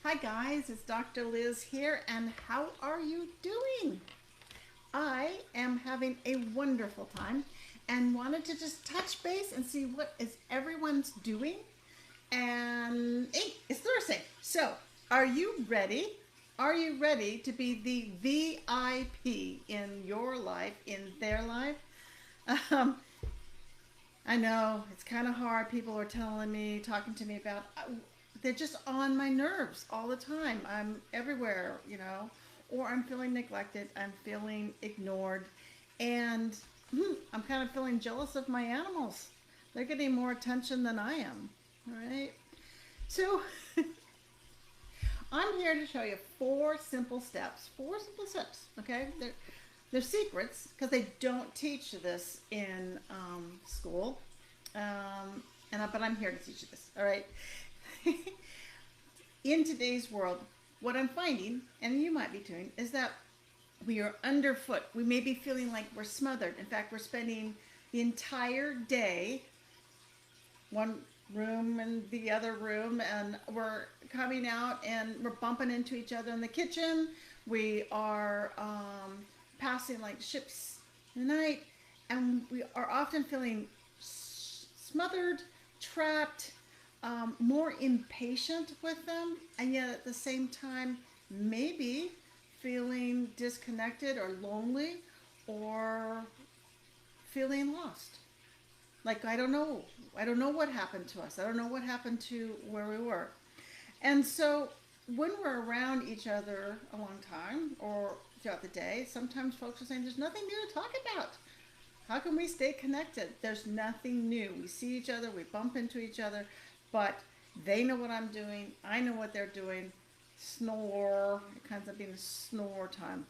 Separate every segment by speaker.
Speaker 1: Hi guys, it's Dr. Liz here, and how are you doing? I am having a wonderful time and wanted to just touch base and see what is everyone's doing. And hey, it's Thursday. So, are you ready? Are you ready to be the VIP in your life, in their life? Um, I know it's kind of hard. People are telling me, talking to me about, they're just on my nerves all the time. I'm everywhere, or I'm feeling neglected. I'm feeling ignored. And I'm kind of feeling jealous of my animals. They're getting more attention than I am. All right. So I'm here to show you four simple steps. Four simple steps. Okay. They're secrets because they don't teach this in school. But I'm here to teach you this. All right. In today's world, what I'm finding, and you might be doing, is that we are underfoot. We may be feeling like we're smothered. In fact, we're spending the entire day one room and the other room, and we're coming out and we're bumping into each other in the kitchen. We are passing like ships in the night, and we are often feeling smothered, trapped, more impatient with them, and yet at the same time, maybe feeling disconnected or lonely or feeling lost. Like, I don't know what happened to us. I don't know what happened to where we were. And so when we're around each other a long time or throughout the day, sometimes folks are saying there's nothing new to talk about. How can we stay connected? There's nothing new. We see each other, we bump into each other, but they know what I'm doing, I know what they're doing. Snore, it kinds of being a snore time.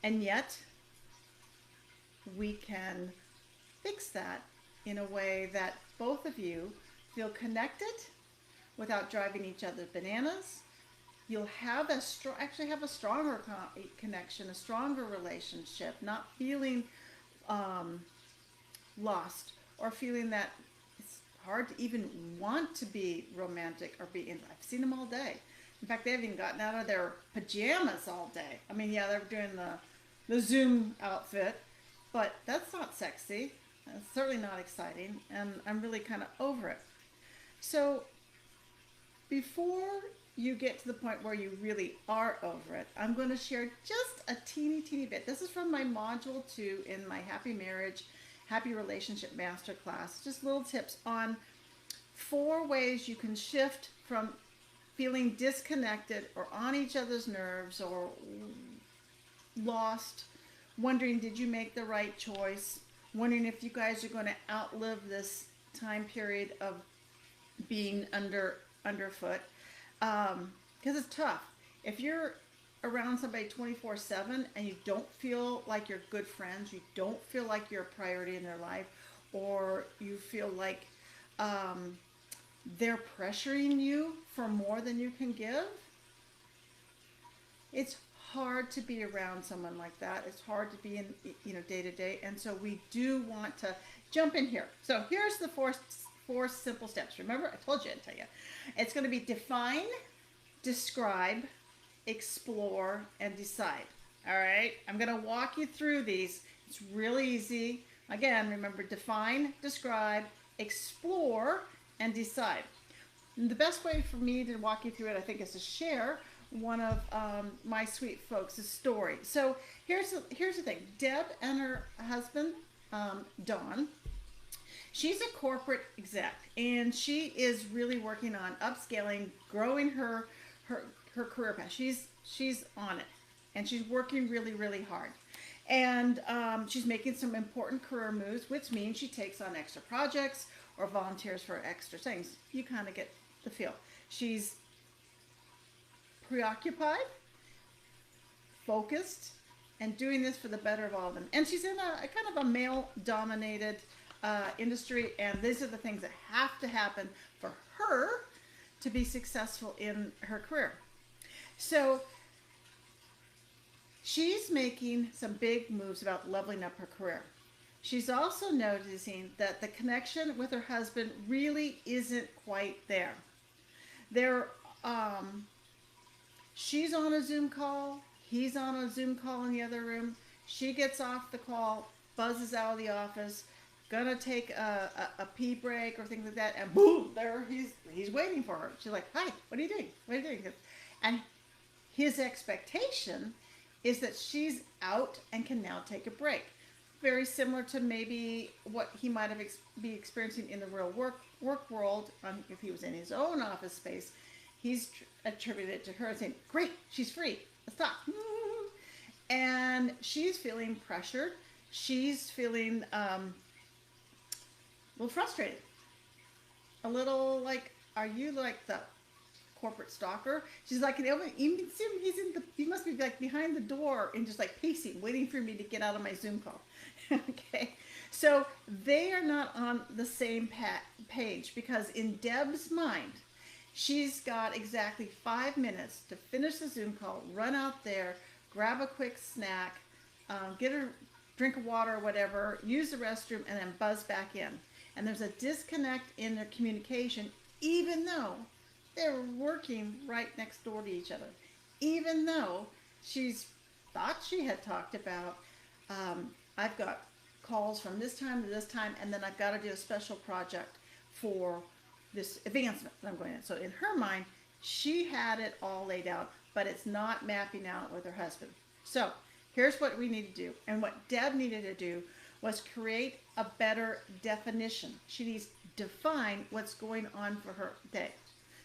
Speaker 1: And yet, we can fix that in a way that both of you feel connected without driving each other bananas. You'll have actually have a stronger connection, a stronger relationship, not feeling um, lost or feeling that it's hard to even want to be romantic or be in. I've seen them all day. In fact, they haven't even gotten out of their pajamas all day. I mean, yeah, they're doing the Zoom outfit, but that's not sexy. It's certainly not exciting, and I'm really kind of over it. So before you get to the point where you really are over it, I'm going to share just a teeny bit. This is from my module 2 in my Happy Marriage, Happy Relationship Masterclass. Just little tips on 4 ways you can shift from feeling disconnected or on each other's nerves or lost, wondering did you make the right choice, wondering if you guys are going to outlive this time period of being underfoot, because it's tough. If you're around somebody 24/7 and you don't feel like you're good friends, you don't feel like you're a priority in their life, or you feel like they're pressuring you for more than you can give, it's hard to be around someone like that. It's hard to be in, day to day. And so we do want to jump in here. So here's the four simple steps. Remember, I told you I'd tell you. It's going to be define, describe, explore, and decide. All right? I'm going to walk you through these. It's really easy. Again, remember, define, describe, explore, and decide. And the best way for me to walk you through it, I think, is to share one of my sweet folks' story. So here's the thing. Deb and her husband, Don, she's a corporate exec, and she is really working on upscaling, growing her career path. She's on it, and she's working really hard. And she's making some important career moves, which means she takes on extra projects or volunteers for extra things. You kind of get the feel. She's preoccupied, focused, and doing this for the better of all of them. And she's in a kind of a male-dominated industry, and these are the things that have to happen for her to be successful in her career. So she's making some big moves about leveling up her career. She's also noticing that the connection with her husband really isn't quite there. They're um, she's on a Zoom call. He's on a Zoom call in the other room. She gets off the call, buzzes out of the office, gonna take a pee break or things like that, and boom, there he's waiting for her. She's like, "Hi, what are you doing? What are you doing?" And his expectation is that she's out and can now take a break. Very similar to maybe what he might have be experiencing in the real work world if he was in his own office space. He's attributed it to her saying, "Great, she's free. Let's talk." And she's feeling pressured. She's feeling a little frustrated. A little like, "Are you like the corporate stalker?" She's like, you can see him, he must be like behind the door and just like pacing, waiting for me to get out of my Zoom call. Okay. So they are not on the same page, because in Deb's mind, she's got exactly 5 minutes to finish the Zoom call, run out there, grab a quick snack, get a drink of water or whatever, use the restroom, and then buzz back in. And there's a disconnect in their communication, even though they're working right next door to each other. Even though she's thought she had talked about, I've got calls from this time to this time, and then I've got to do a special project for this advancement that I'm going in. So in her mind, she had it all laid out, but it's not mapping out with her husband. So here's what we need to do. And what Deb needed to do was create a better definition. She needs to define what's going on for her day.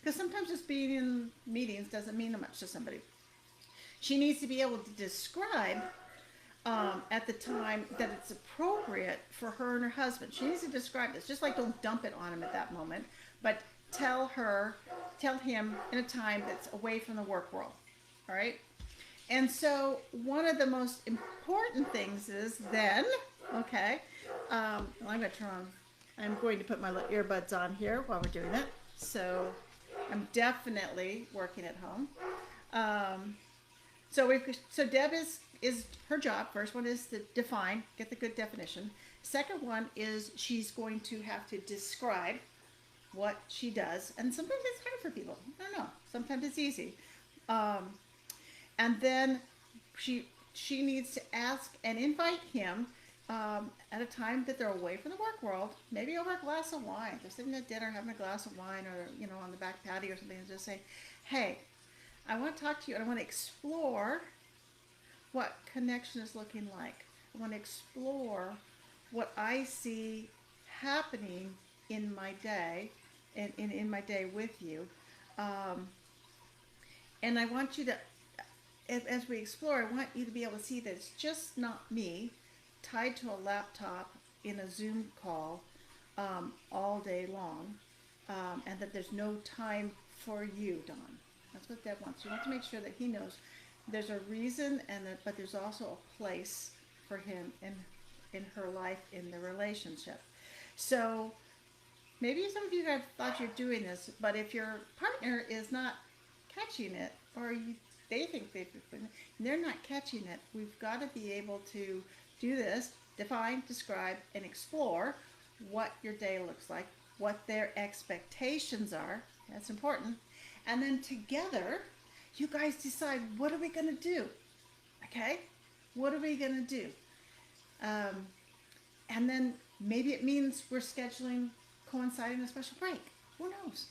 Speaker 1: Because sometimes just being in meetings doesn't mean much to somebody. She needs to be able to describe at the time that it's appropriate for her and her husband. She needs to describe this. Just like don't dump it on him at that moment, but tell him in a time that's away from the work world. All right? And so one of the most important things is then, okay, I'm going to put my earbuds on here while we're doing it. So I'm definitely working at home. So Deb is her job. First one is to define, get the good definition. Second one is she's going to have to describe what she does. And sometimes it's hard for people. I don't know. Sometimes it's easy. And then she needs to ask and invite him at a time that they're away from the work world, maybe over a glass of wine, just sitting at dinner having a glass of wine, or on the back patio or something, and just say, "Hey, I want to talk to you, and I want to explore what connection is looking like. I want to explore what I see happening in my day, and in my day with you, and I want you to, as we explore, I want you to be able to see that it's just not me tied to a laptop in a Zoom call all day long, and that there's no time for you, Dawn." That's what Deb wants. You want to make sure that he knows there's a reason, but there's also a place for him in her life, in the relationship. So maybe some of you have thought you're doing this, but if your partner is not catching it, or they think they're not catching it, we've got to be able to do this: define, describe, and explore what your day looks like, what their expectations are. That's important. And then together, you guys decide, what are we going to do? Okay? What are we going to do? And then maybe it means we're scheduling, coinciding a special break. Who knows?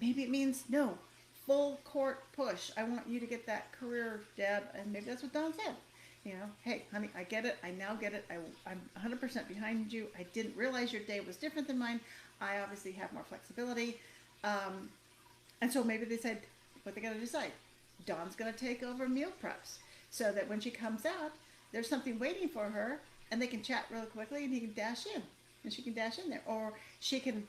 Speaker 1: Maybe it means, no, full court push. I want you to get that career, Deb. And maybe that's what Dawn said. Hey, honey, I get it. I now get it. I'm 100% behind you. I didn't realize your day was different than mine. I obviously have more flexibility. And so maybe they said, what they got to decide. Dawn's going to take over meal preps so that when she comes out, there's something waiting for her, and they can chat really quickly, and he can dash in, and she can dash in there. Or she can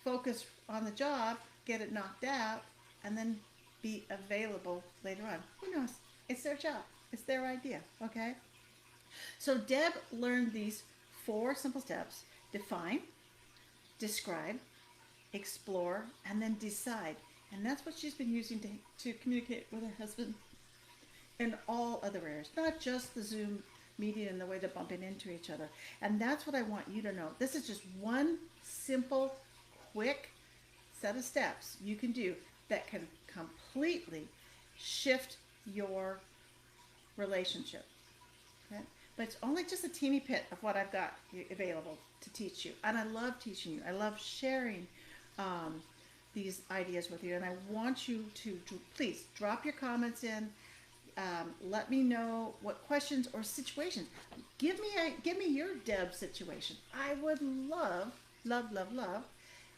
Speaker 1: focus on the job, get it knocked out, and then be available later on. Who knows? It's their job. It's their idea, okay? So Deb learned these 4 simple steps: define, describe, explore, and then decide. And that's what she's been using to communicate with her husband in all other areas, not just the Zoom meeting and the way they're bumping into each other. And that's what I want you to know. This is just one simple, quick set of steps you can do that can completely shift your relationship. Okay? But it's only just a teeny bit of what I've got available to teach you. And I love teaching you. I love sharing um, these ideas with you. And I want you to please drop your comments in. Let me know what questions or situations. Give me your Deb situation. I would love, love, love, love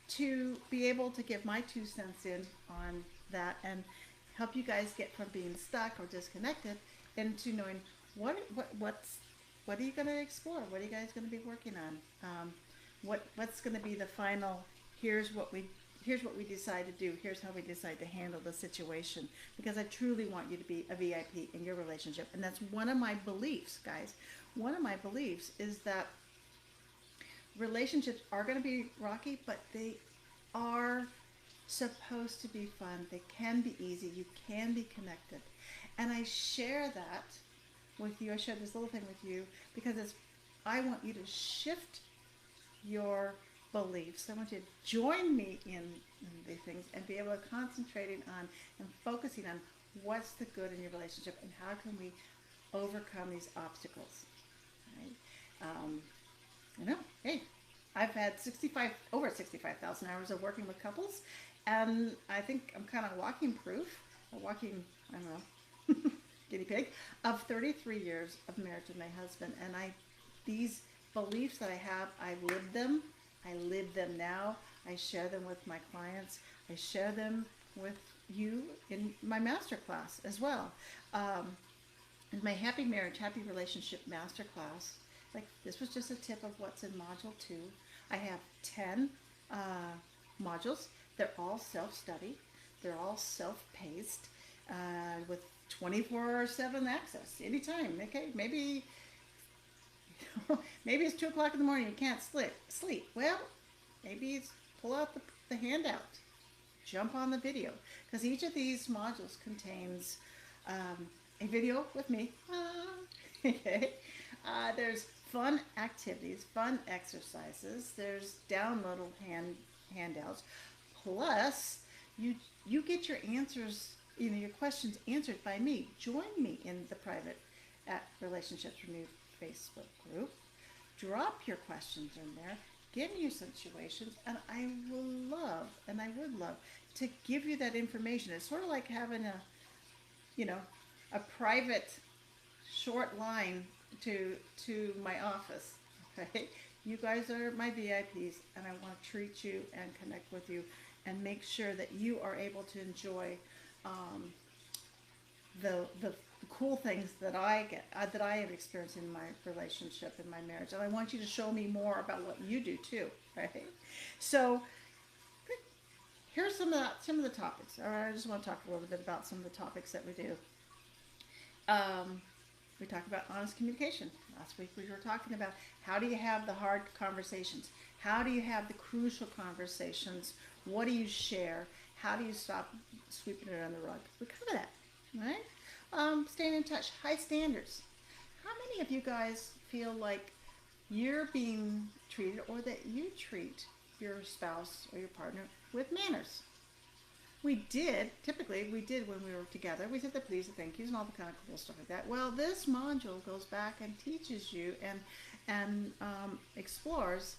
Speaker 1: to be able to give my 2 cents in on that and help you guys get from being stuck or disconnected into knowing what are you going to explore? What are you guys going to be working on? What's going to be the final? Here's what we decide to do. Here's how we decide to handle the situation. Because I truly want you to be a VIP in your relationship, and that's one of my beliefs, guys. One of my beliefs is that relationships are going to be rocky, but they are supposed to be fun. They can be easy. You can be connected, and I share that with you. I share this little thing with you because I want you to shift your beliefs. I want you to join me in the things and be able to concentrating on and focusing on what's the good in your relationship and how can we overcome these obstacles. Right? Hey, I've had over 65,000 hours of working with couples, and I think I'm kind of walking proof, I don't know, guinea pig, of 33 years of marriage with my husband. And these beliefs that I have, I live them. I live them now. I share them with my clients. I share them with you in my masterclass as well. In my Happy Marriage, Happy Relationship masterclass, like this was just a tip of what's in Module 2. I have 10 modules. They're all self-study. They're all self-paced with 24/7 access anytime. Okay, maybe it's 2 o'clock in the morning. You can't sleep. Well, maybe it's pull out the handout, jump on the video, because each of these modules contains a video with me. Okay, there's fun activities, fun exercises. There's downloadable handouts. Plus, you get your answers, your questions answered by me. Join me in the private at Relationships Renewed Facebook group. Drop your questions in there. Give me your situations, and I would love to give you that information. It's sort of like having a private short line to my office. Okay, you guys are my VIPs, and I want to treat you and connect with you, and make sure that you are able to enjoy the cool things that I have experienced in my relationship, in my marriage. And I want you to show me more about what you do too, right? So here's some of the topics. All right, I just want to talk a little bit about some of the topics that we do. We talked about honest communication. Last week we were talking about how do you have the hard conversations? How do you have the crucial conversations? What do you share? How do you stop sweeping it under the rug? We cover that, right? Staying in touch, high standards. How many of you guys feel like you're being treated, or that you treat your spouse or your partner with manners? Typically we did when we were together. We said the please, the thank yous, and all the kind of cool stuff like that. Well, this module goes back and teaches you and explores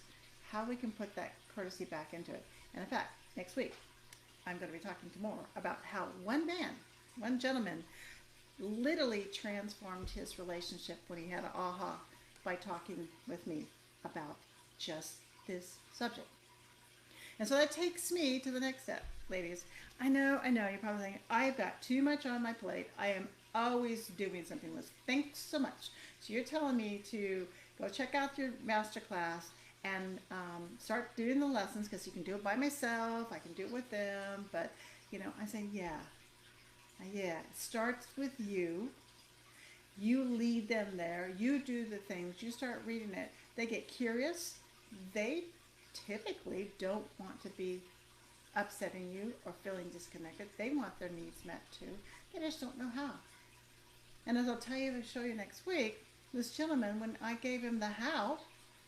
Speaker 1: how we can put that courtesy back into it. And in fact, next week, I'm going to be talking more about how one gentleman, literally transformed his relationship when he had an aha by talking with me about just this subject. And so that takes me to the next step, ladies. I know, you're probably thinking, I've got too much on my plate. I am always doing something with. Thanks so much. So you're telling me to go check out your masterclass and start doing the lessons, because you can do it by myself. I can do it with them. But, I say, yeah, it starts with you. You lead them there. You do the things. You start reading it. They get curious. They typically don't want to be upsetting you or feeling disconnected. They want their needs met too. They just don't know how. And as I'll show you next week, this gentleman, when I gave him the how,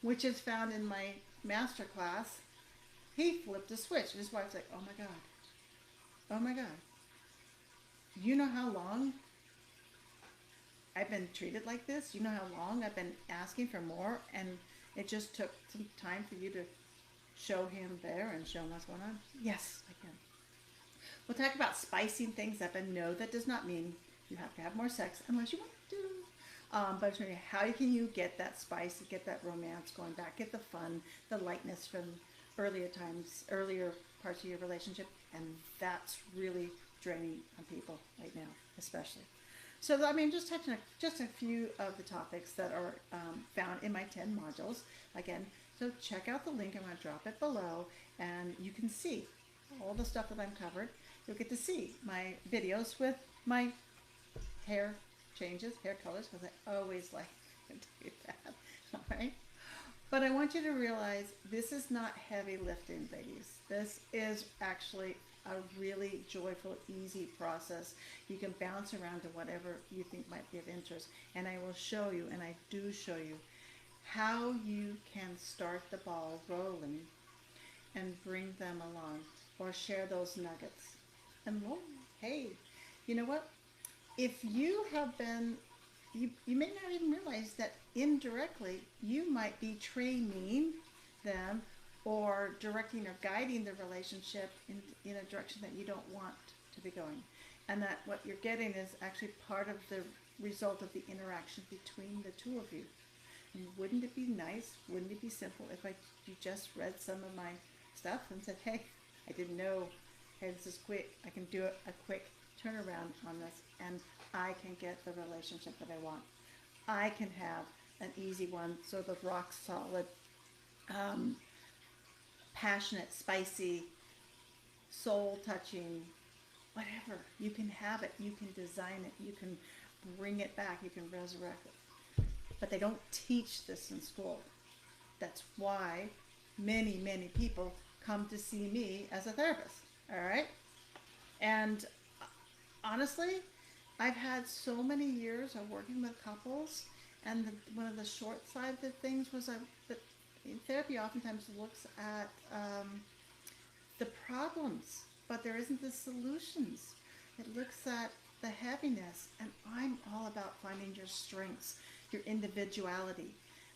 Speaker 1: which is found in my master class, he flipped a switch. His wife's like, oh my God, Oh my God. You know how long I've been treated like this? You know how long I've been asking for more, and it just took some time for you to show him there and show him what's going on? Yes, I can. We'll talk about spicing things up, and no, that does not mean you have to have more sex unless you want to. But I'm showing you how can you get that spice, get that romance going back, get the fun, the lightness from earlier times, earlier parts of your relationship, and that's really draining on people right now, especially. So, I mean, just touching just a few of the topics that are found in my 10 modules. Again, so check out the link. I'm going to drop it below, and you can see all the stuff that I've covered. You'll get to see my videos with my hair changes, hair colors, because I always like to do that. All right. But I want you to realize this is not heavy lifting, ladies. This is actually a really joyful, easy process. You can bounce around to whatever you think might be of interest. And I will show you, and I do show you, how you can start the ball rolling and bring them along or share those nuggets. And whoa, hey, you know what? If you have been, you may not even realize that indirectly you might be training them or directing or guiding the relationship in a direction that you don't want to be going. And that what you're getting is actually part of the result of the interaction between the two of you. And wouldn't it be nice, wouldn't it be simple if you just read some of my stuff and said, hey, I didn't know, hey, this is quick, I can do a quick turnaround on this, and I can get the relationship that I want. I can have an easy one, so the rock solid, passionate, spicy, soul touching, whatever. You can have it, you can design it, you can bring it back, you can resurrect it. But they don't teach this in school. That's why many, many people come to see me as a therapist. All right? And honestly, I've had so many years of working with couples, and one of the short side of things was that in therapy oftentimes looks at the problems, but there isn't the solutions. It looks at the heaviness, and I'm all about finding your strengths, your individuality.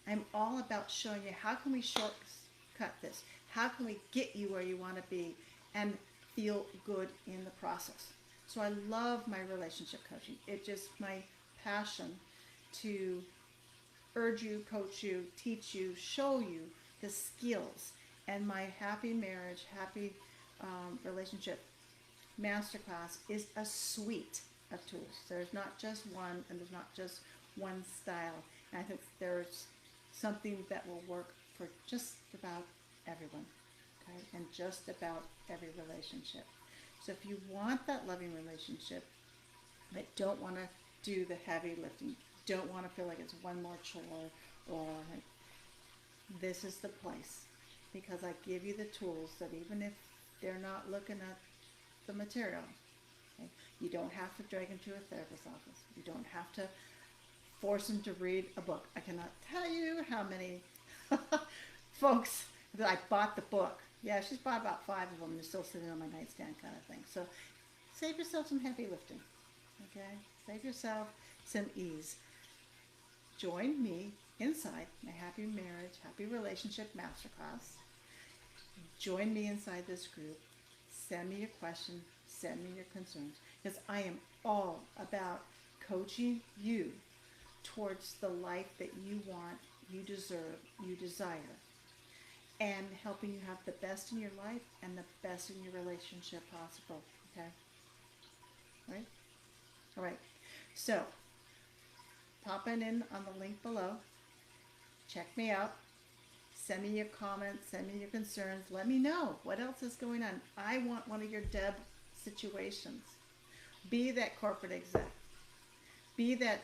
Speaker 1: I'm all about showing you how can we shortcut this? How can we get you where you want to be and feel good in the process? So I love my relationship coaching. It's just my passion to urge you, coach you, teach you, show you the skills. And my Happy Marriage, Happy Relationship Masterclass is a suite of tools. There's not just one, and there's not just one style. And I think there's something that will work for just about everyone, okay? And just about every relationship. So if you want that loving relationship, but don't want to do the heavy lifting, don't want to feel like it's one more chore, or like, this is the place, because I give you the tools that even if they're not looking at the material, okay, you don't have to drag them to a therapist's office. You don't have to force them to read a book. I cannot tell you how many folks that I bought the book. Yeah, she's bought about 5 of them. They're still sitting on my nightstand, kind of thing. So save yourself some heavy lifting. Okay? Save yourself some ease. Join me inside my Happy Marriage, Happy Relationship Masterclass. Join me inside this group. Send me your questions. Send me your concerns. Because I am all about coaching you towards the life that you want, you deserve, you desire, and helping you have the best in your life and the best in your relationship possible. Okay? Right? All right. So, popping in on the link below. Check me out. Send me your comments. Send me your concerns. Let me know what else is going on. I want one of your Deb situations. Be that corporate exec. Be that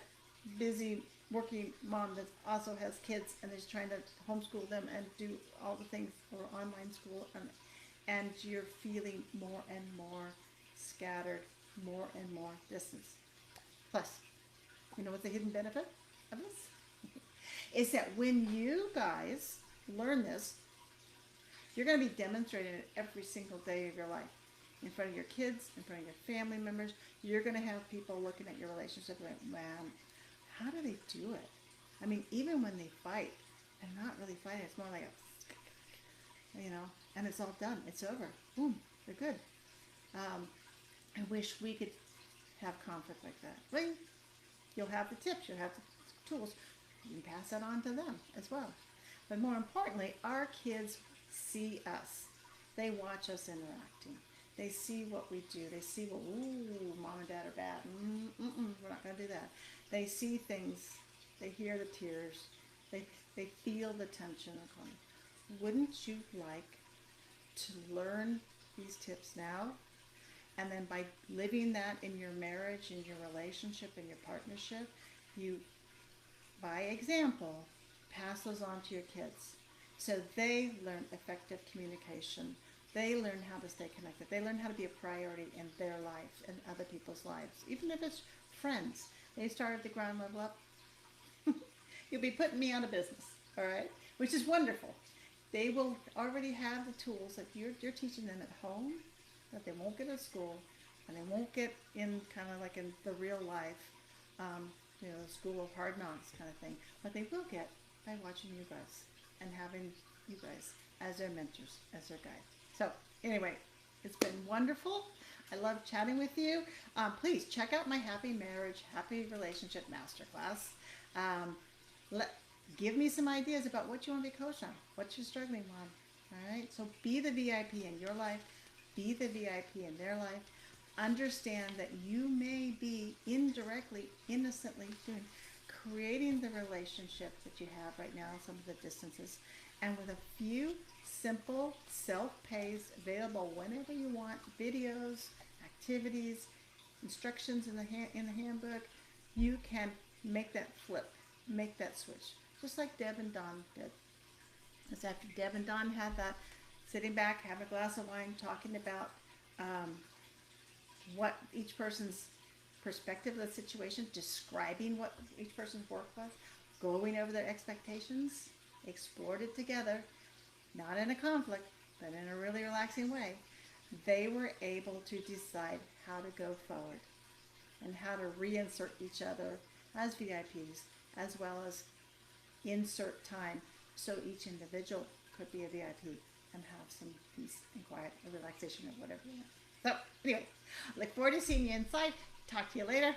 Speaker 1: busy working mom that also has kids and is trying to homeschool them and do all the things for online school, and you're feeling more and more scattered, more and more distance. Plus, you know what's the hidden benefit of this? Is that when you guys learn this, you're going to be demonstrating it every single day of your life. in front of your kids, in front of your family members, you're going to have people looking at your relationship like, man, how do they do it? I mean, even when they fight, they're not really fighting. It's more like and it's all done. It's over. Boom. They're good. I wish we could have conflict like that. Well, you'll have the tips. You'll have the tools. You can pass that on to them as well. But more importantly, our kids see us. They watch us interacting. They see what we do. They see what, ooh, mom and dad are bad. We're not going to do that. They see things. They hear the tears. They feel the tension. Wouldn't you like to learn these tips now? And then by living that in your marriage, in your relationship, in your partnership, you, by example, pass those on to your kids. So they learn effective communication. They learn how to stay connected. They learn how to be a priority in their life and other people's lives. Even if it's friends. They start at the ground level up. You'll be putting me out of business, all right? Which is wonderful. They will already have the tools that you're teaching them at home that they won't get at school, and they won't get in kind of like in the real life, the school of hard knocks kind of thing. But they will get by watching you guys and having you guys as their mentors, as their guide. So anyway, it's been wonderful. I love chatting with you. Please check out my Happy Marriage, Happy Relationship Masterclass. Give me some ideas about what you want to be coached on, what you're struggling on. All right, so be the VIP in your life, be the VIP in their life. Understand that you may be indirectly, innocently creating the relationship that you have right now, some of the distances, and with a few simple self-paced, available whenever you want videos, activities, instructions in the handbook, you can make that flip, make that switch, just like Deb and Don did. Because after Deb and Don had that, sitting back, having a glass of wine, talking about what each person's perspective of the situation, describing what each person's work was, going over their expectations, explored it together, not in a conflict, but in a really relaxing way. They were able to decide how to go forward and how to reinsert each other as VIPs, as well as insert time so each individual could be a VIP and have some peace and quiet or relaxation or whatever you want. So anyway, look forward to seeing you inside. Talk to you later.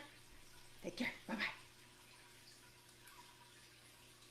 Speaker 1: Take care. Bye-bye.